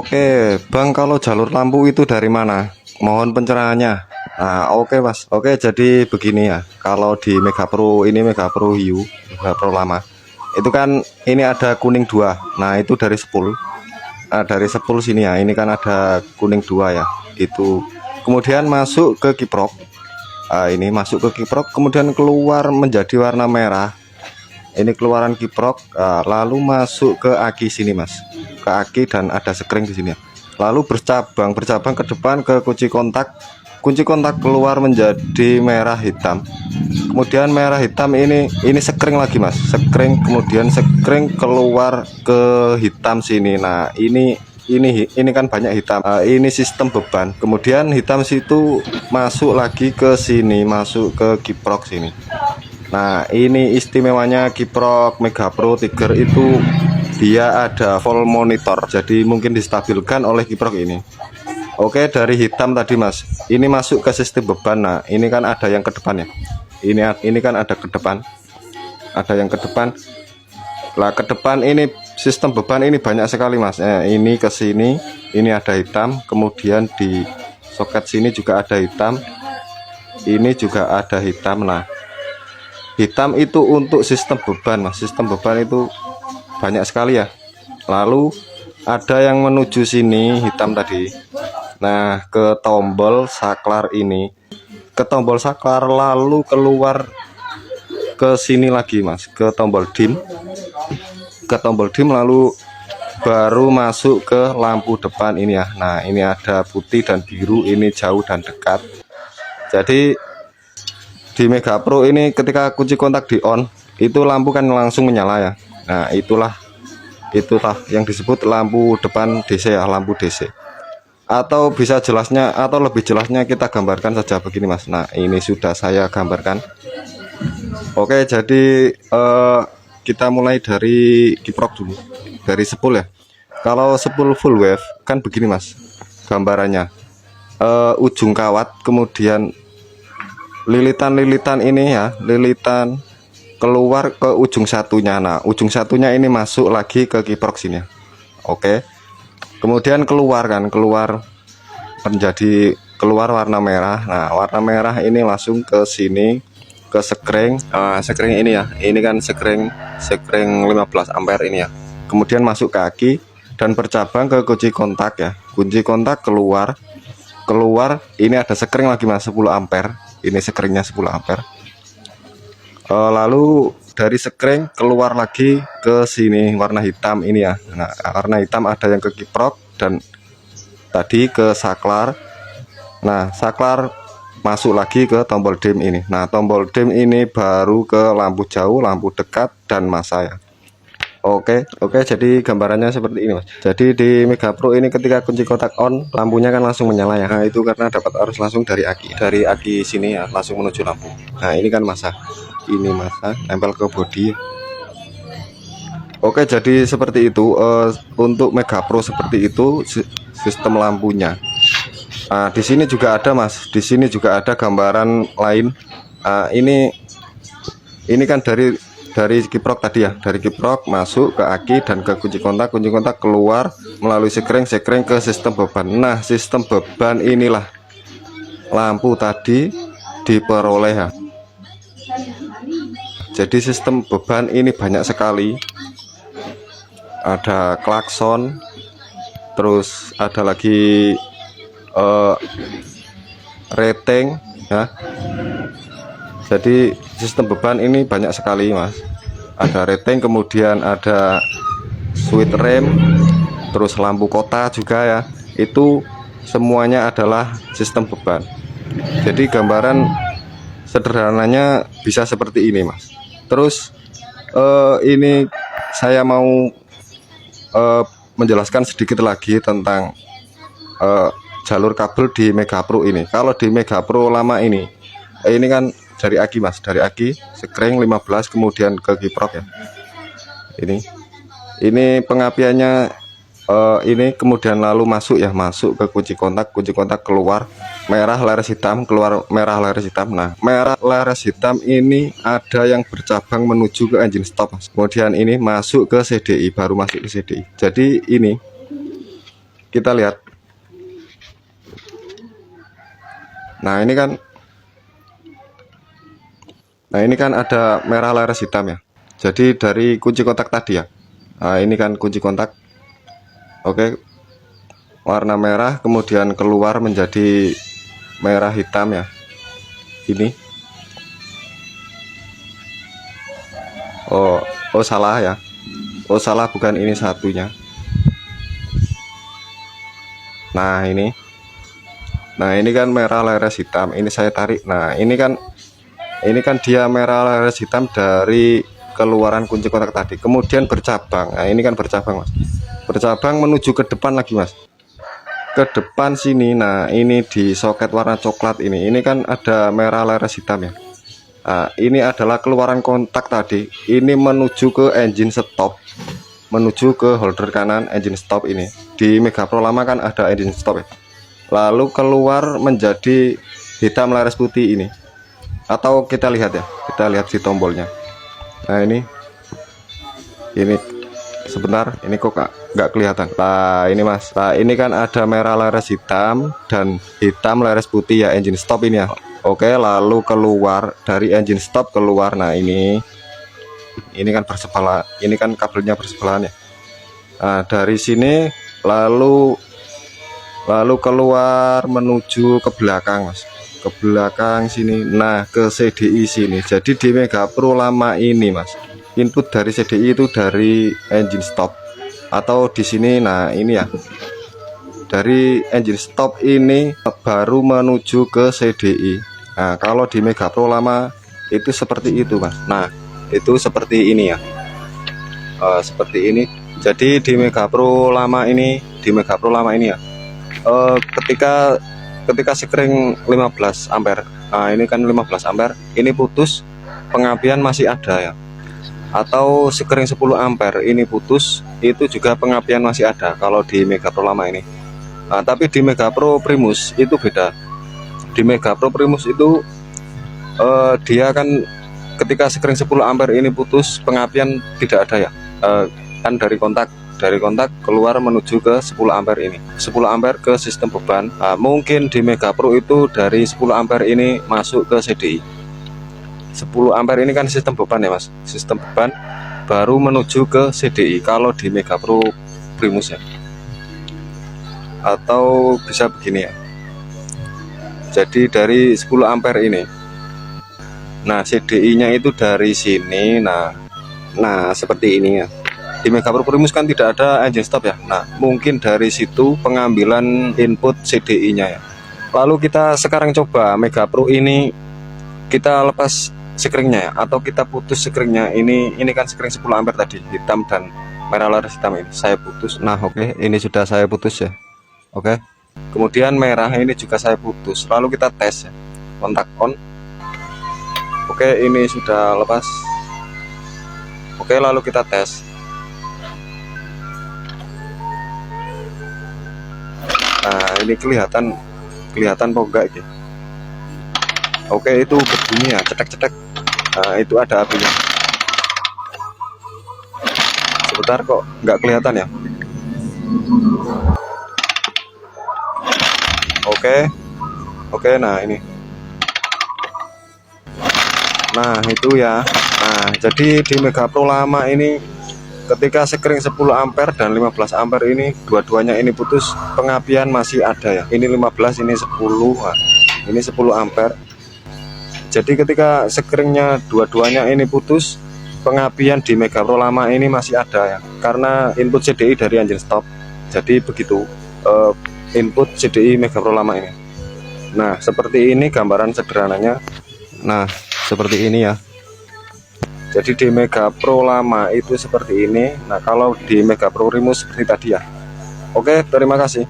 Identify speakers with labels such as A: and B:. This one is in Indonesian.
A: Oke, Bang, kalau jalur lampu itu dari mana? Mohon pencerahannya. Nah, oke, Mas. Oke, jadi begini ya. Kalau di Mega Pro ini Mega Pro Hiu, Mega Pro lama. Itu kan ini ada kuning dua. Nah, itu dari 10. Nah, dari 10 sini ya. Ini kan ada kuning dua ya. Itu kemudian masuk ke kiprok. Ini masuk ke kiprok, kemudian keluar menjadi warna merah. Ini keluaran kiprok, lalu masuk ke aki sini, Mas. Ke aki dan ada sekring di sini. Lalu bercabang ke depan ke kunci kontak. Kunci kontak keluar menjadi merah hitam. Kemudian merah hitam ini sekring lagi, Mas. Sekring, kemudian sekring keluar ke hitam sini. Nah, ini kan banyak hitam. Ini sistem beban. Kemudian hitam situ masuk lagi ke sini, masuk ke kiprok sini. Nah, ini istimewanya kiprok Mega Pro Tiger itu dia ada full monitor, jadi mungkin distabilkan oleh kiprok ini. Oke, dari hitam tadi, Mas, ini masuk ke sistem beban. Nah, ini kan ada yang ke depan ya. Ini kan ada ke depan, ada yang ke depan. Lah, ke depan ini sistem beban ini banyak sekali, Mas. Ini ke sini, ini ada hitam, kemudian di soket sini juga ada hitam, ini juga ada hitam. Nah, hitam itu untuk sistem beban, Mas. Sistem beban itu banyak sekali ya. Lalu ada yang menuju sini hitam tadi. Nah, ke tombol saklar ini, ke tombol saklar, lalu keluar ke sini lagi, Mas, ke tombol dim, ke tombol dim, lalu baru masuk ke lampu depan ini ya. Nah, ini ada putih dan biru, ini jauh dan dekat. Jadi di Mega Pro ini ketika kunci kontak di on, itu lampu kan langsung menyala ya. Nah, itulah yang disebut lampu depan DC ya, lampu DC. Atau bisa jelasnya, atau lebih jelasnya kita gambarkan saja begini, Mas. Nah, ini sudah saya gambarkan. Oke, jadi kita mulai dari kiprok dulu, dari 10 ya. Kalau 10 full wave kan begini, Mas, gambarannya. Ujung kawat, kemudian lilitan ini ya, lilitan keluar ke ujung satunya. Nah, ujung satunya ini masuk lagi ke kiprok sini ya. Oke, kemudian keluar menjadi keluar warna merah. Nah, warna merah ini langsung ke sini, ke sekring. Sekring ini ya, ini kan sekring 15 ampere ini ya. Kemudian masuk ke aki dan bercabang ke kunci kontak ya. Kunci kontak keluar, ini ada sekring lagi, Mas, 10 ampere. Ini sekringnya 10 ampere. Lalu dari sekring keluar lagi ke sini warna hitam ini ya. Nah, warna hitam ada yang ke kiprok dan tadi ke saklar. Nah, saklar masuk lagi ke tombol dim ini. Nah, tombol dim ini baru ke lampu jauh, lampu dekat, dan masa ya. Oke, jadi gambarannya seperti ini, Mas. Jadi di Mega Pro ini ketika kunci kontak on, lampunya kan langsung menyala ya. Nah, itu karena dapat arus langsung dari aki sini ya, langsung menuju lampu. Nah, ini kan masa, ini masa nempel ke bodi. Oke, jadi seperti itu. Untuk Mega Pro seperti itu sistem lampunya. Nah, di sini juga ada, Mas, di sini juga ada gambaran lain. Ini kan dari kiprok tadi ya, dari kiprok masuk ke aki dan ke kunci kontak keluar melalui sekring ke sistem beban. Nah, sistem beban inilah lampu tadi diperoleh ya. Jadi sistem beban ini banyak sekali, ada klakson, terus ada lagi rating ya. Jadi sistem beban ini banyak sekali, Mas. Ada rating, kemudian ada switch rem, terus lampu kota juga ya. Itu semuanya adalah sistem beban. Jadi gambaran sederhananya bisa seperti ini, Mas. Terus ini saya mau menjelaskan sedikit lagi tentang jalur kabel di Mega Pro ini. Kalau di Mega Pro lama ini kan dari aki, Mas, dari aki sekring 15 kemudian ke kiprok ya. Ini pengapiannya ini kemudian lalu masuk ke kunci kontak keluar merah laras hitam, Nah, merah laras hitam ini ada yang bercabang menuju ke engine stop, Mas. Kemudian ini masuk ke CDI, baru masuk ke CDI. Jadi ini kita lihat. Nah ini kan ada merah laras hitam ya. Jadi dari kunci kontak tadi ya. Nah ini kan kunci kontak. Oke, warna merah kemudian keluar menjadi merah hitam ya. Ini. Oh salah ya. Oh salah, bukan ini satunya. Nah ini kan merah laras hitam. Ini saya tarik. Nah ini kan dia merah laras hitam dari keluaran kunci kontak tadi, kemudian bercabang. Nah ini kan bercabang mas, bercabang menuju ke depan lagi mas, ke depan sini. Nah ini di soket warna coklat ini kan ada merah laras hitam ya. Nah, ini adalah keluaran kontak tadi, ini menuju ke engine stop, menuju ke holder kanan engine stop. Ini di Mega Pro lama kan ada engine stop ya, lalu keluar menjadi hitam laras putih ini. Atau kita lihat ya, kita lihat si tombolnya. Nah ini sebentar, ini kok nggak kelihatan. Nah ini mas, nah ini kan ada merah laras hitam dan hitam laras putih ya, engine stop ini ya. Oke, lalu keluar dari engine stop keluar. Nah ini kan bersebelahan, ini kan kabelnya bersebelahan ya. Nah dari sini lalu keluar menuju ke belakang mas, ke belakang sini. Nah ke CDI sini. Jadi di Mega Pro lama ini mas, input dari CDI itu dari engine stop atau di sini. Nah ini ya, dari engine stop ini baru menuju ke CDI. Nah kalau di Mega Pro lama itu seperti itu mas. Nah itu seperti ini ya, seperti ini. Jadi di Mega Pro lama ini, ya, ketika sekring 15 ampere, nah ini kan 15 ampere ini putus, pengapian masih ada ya. Atau sekring 10 ampere ini putus, itu juga pengapian masih ada kalau di Mega Pro lama ini. Nah, tapi di Mega Pro Primus itu beda. Di Mega Pro Primus itu dia kan ketika sekring 10 ampere ini putus, pengapian tidak ada ya. Kan dari kontak keluar menuju ke 10 ampere ini, 10 ampere ke sistem beban. Nah, mungkin di Mega Pro itu dari 10 ampere ini masuk ke CDI. 10 ampere ini kan sistem beban ya mas, sistem beban baru menuju ke CDI kalau di Mega Pro Primus ya. Atau bisa begini ya, jadi dari 10 ampere ini, nah CDI nya itu dari sini. Nah seperti ini ya. Di Mega Pro Primus kan tidak ada engine stop ya. Nah mungkin dari situ pengambilan input CDI nya ya. Lalu kita sekarang coba Mega Pro ini, kita lepas sekringnya ya, atau kita putus sekringnya. Ini kan sekring 10 ampere tadi, hitam dan merah laras hitam ini saya putus. Nah oke, ini sudah saya putus ya. Oke, kemudian merah ini juga saya putus. Lalu kita tes ya, kontak on. Oke, ini sudah lepas. Oke, lalu kita tes. Nah ini kelihatan kok enggak gitu. Oke, itu berbunyi ya, cetek-cetek. Nah itu ada apinya. Sebentar, kok nggak kelihatan ya. Oke, nah ini. Nah itu ya. Nah jadi di Mega Pro lama ini ketika sekring 10 ampere dan 15 ampere ini dua-duanya ini putus, pengapian masih ada ya. Ini 15, ini 10. Nah, ini 10 ampere. Jadi ketika sekringnya dua-duanya ini putus, pengapian di Mega Pro lama ini masih ada ya, karena input CDI dari engine stop. Jadi begitu input CDI Mega Pro lama ini. Nah seperti ini gambaran sederhananya. Nah seperti ini ya. Jadi di Mega Pro lama itu seperti ini. Nah kalau di Mega Pro Primus seperti tadi ya. Oke, terima kasih.